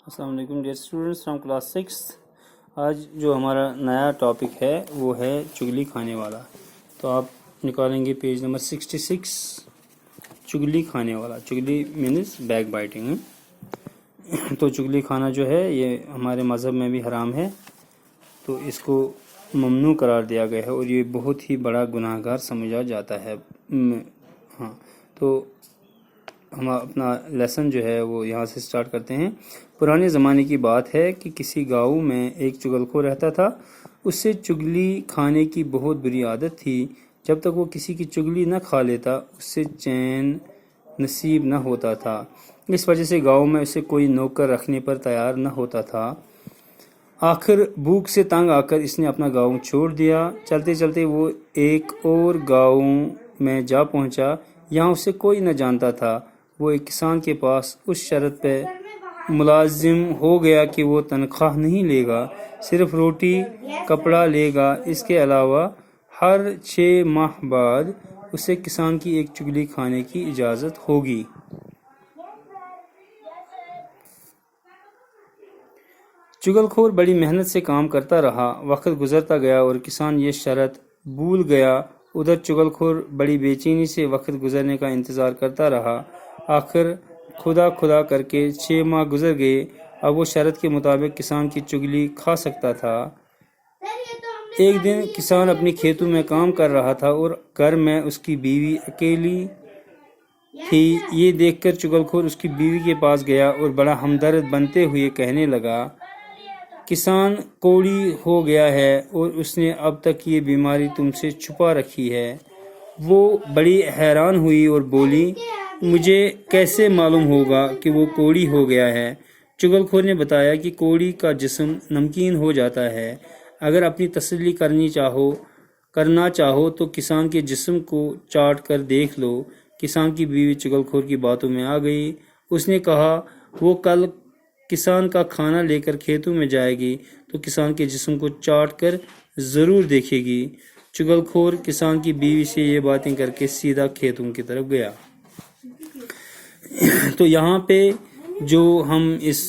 السلام علیکم dear students from class 6۔ آج جو ہمارا نیا ٹاپک ہے وہ ہے چگلی کھانے والا۔ تو آپ نکالیں گے پیج نمبر 66، چگلی کھانے والا۔ چگلی مینز بیک بائٹنگ۔ تو چگلی کھانا جو ہے یہ ہمارے مذہب میں بھی حرام ہے، تو اس کو ممنوع قرار دیا گیا ہے اور یہ بہت ہی بڑا گناہ گار سمجھا جاتا ہے۔ تو ہم اپنا لیسن جو ہے وہ یہاں سے سٹارٹ کرتے ہیں۔ پرانے زمانے کی بات ہے کہ کسی گاؤں میں ایک چغل خور رہتا تھا۔ اس سے چگلی کھانے کی بہت بری عادت تھی۔ جب تک وہ کسی کی چگلی نہ کھا لیتا اس سے چین نصیب نہ ہوتا تھا۔ اس وجہ سے گاؤں میں اسے کوئی نوکر رکھنے پر تیار نہ ہوتا تھا۔ آخر بھوک سے تنگ آ کر اس نے اپنا گاؤں چھوڑ دیا۔ چلتے چلتے وہ ایک اور گاؤں میں جا پہنچا۔ یہاں اسے کوئی نہ جانتا تھا۔ وہ ایک کسان کے پاس اس شرط پہ ملازم ہو گیا کہ وہ تنخواہ نہیں لے گا، صرف روٹی کپڑا لے گا۔ اس کے علاوہ ہر 6 ماہ بعد اسے کسان کی ایک چگلی کھانے کی اجازت ہوگی۔ چغل خور بڑی محنت سے کام کرتا رہا۔ وقت گزرتا گیا اور کسان یہ شرط بھول گیا۔ ادھر چغل خور بڑی بے چینی سے وقت گزرنے کا انتظار کرتا رہا۔ آخر خدا کر کے 6 ماہ گزر گئے۔ اب وہ شرط کے مطابق کسان کی چگلی کھا سکتا تھا۔ ایک دن کسان اپنی کھیتوں میں کام کر رہا تھا اور گھر میں اس کی بیوی اکیلی تھی۔ یہ دیکھ کر چغل خور اس کی بیوی کے پاس گیا اور بڑا ہمدرد بنتے ہوئے کہنے لگا، کسان کوڑی ہو گیا ہے اور اس نے اب تک یہ بیماری تم سے چھپا رکھی ہے۔ وہ بڑی حیران ہوئی اور بولی، مجھے کیسے معلوم ہوگا کہ وہ کوڑی ہو گیا ہے؟ چغل خور نے بتایا کہ کوڑی کا جسم نمکین ہو جاتا ہے۔ اگر اپنی تسلی کرنا چاہو تو کسان کے جسم کو چاٹ کر دیکھ لو۔ کسان کی بیوی چغل خور کی باتوں میں آ گئی۔ اس نے کہا وہ کل کسان کا کھانا لے کر کھیتوں میں جائے گی تو کسان کے جسم کو چاٹ کر ضرور دیکھے گی۔ چغل خور کسان کی بیوی سے یہ باتیں کر کے سیدھا کھیتوں کی طرف گیا۔ تو یہاں پہ جو ہم اس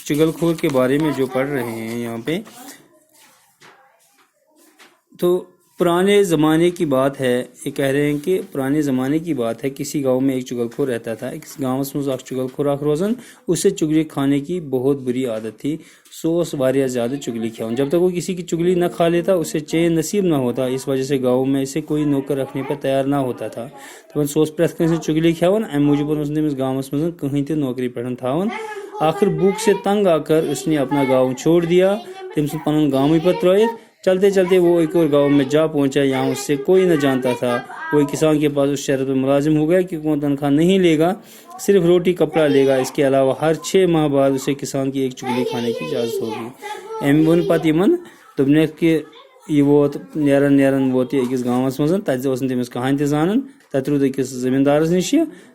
چغل خور کے بارے میں جو پڑھ رہے ہیں یہاں پہ، تو پرانے زمانے کی بات ہے۔ یہ کہہ رہے ہیں کہ پرانے زمانے کی بات ہے، کسی گاؤں میں ایک چغل خور رہتا تھا۔ اس گاؤں میں چغل خور روزن اس سے چگلی کھانے کی بہت بری عادت تھی۔ اس واریاہ زیادہ چگلی کھاؤں۔ جب تک وہ کسی کی چگلی نہ کھا لیتا اسے چین نصیب نہ ہوتا۔ اس وجہ سے گاؤں میں اسے کوئی نوکر رکھنے پر تیار نہ ہوتا تھا۔ تو پریت کنس چگلی کھاون ام موجود تمس گاؤں من کہیں تہ نوکری پہ تھاون۔ آخر بھوک سے تنگ آ کر اس نے اپنا گاؤں چھوڑ دیا۔ تم سن پن گاؤں پہ ترائت۔ چلتے چلتے وہ ایک اور گاؤں میں جا پہنچا۔ یہاں اس سے کوئی نہ جانتا تھا۔ وہ کسان کے پاس اس شرط پہ ملازم ہو گیا کہ وہ تنخواہ نہیں لے گا، صرف روٹی کپڑا لے گا۔ اس کے علاوہ ہر 6 ماہ بعد اسے کسان کی ایک چگلی کھانے کی اجازت ہوگی۔ ام ون پتہ یمن دوپنک کہ یہ ووت نیرن ووت یہ أکس گامس مز، تتہ اوس نہٕ تٔمِس کٕہٕنۍ تہِ زانان۔ تتہِ روٗد أکِس زمیٖندارس نِش۔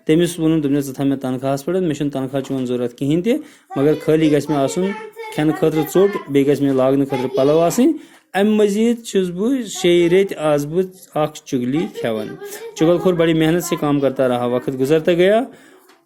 تٔمِس ووٚنُن دوٚپنس ژٕ تھاو مےٚ تنخواہس پٮ۪ٹھ، مےٚ چھُنہٕ تنخواہ چون ضروٗرت کِہیٖنۍ تہِ، مگر خٲلی گژھِ مےٚ آسُن کھٮ۪نہٕ خٲطرٕ ژوٚٹ، بیٚیہِ گژھِ مےٚ لاگنہٕ خٲطرٕ پلو آسٕنۍ۔ امہِ مزید چھُس بہٕ 6 رٮ۪تۍ آز بہٕ اکھ چگلی کھٮ۪وان۔ چغل خور بڑی محنت سے کام کرتا رہا۔ وقت گزرتا گیا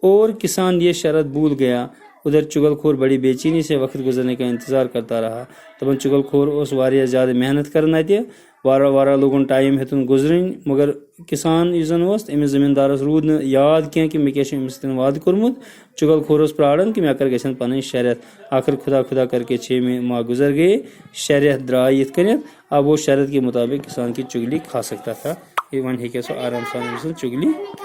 اور کسان یہ شرط بھول گیا۔ ادھر چغل خور بڑی بے چینی سے وقت گزرنے کا انتظار کرتا رہا۔ دپان چغل خور اوس واریاہ زیادہ محنت کران اتہِ، وارہ لوگن ٹائم ہیتُن گزرٕنۍ، مگر کسان یُس زن اوس أمِس زمیٖندارس روٗد نہٕ یاد کینٛہہ کہ مےٚ کیٛاہ چھُ أمِس سۭتۍ وعدٕ کوٚرمُت۔ چغل خور اوس پراران کہ مےٚ کر گژھن پنٕنۍ 6 رٮ۪تھ۔ آخر خدا کر کے 6 ماہ گزر گئے۔ 6 رٮ۪تھ درائے یِتھ کٔنٮ۪تھ۔ اب وہ شرط کے مطابق کسان کی چگلی کھا سکتا تھا۔ وۄنۍ ہیٚکہِ سُہ آرام سان چگلی کھٮ۪تھ۔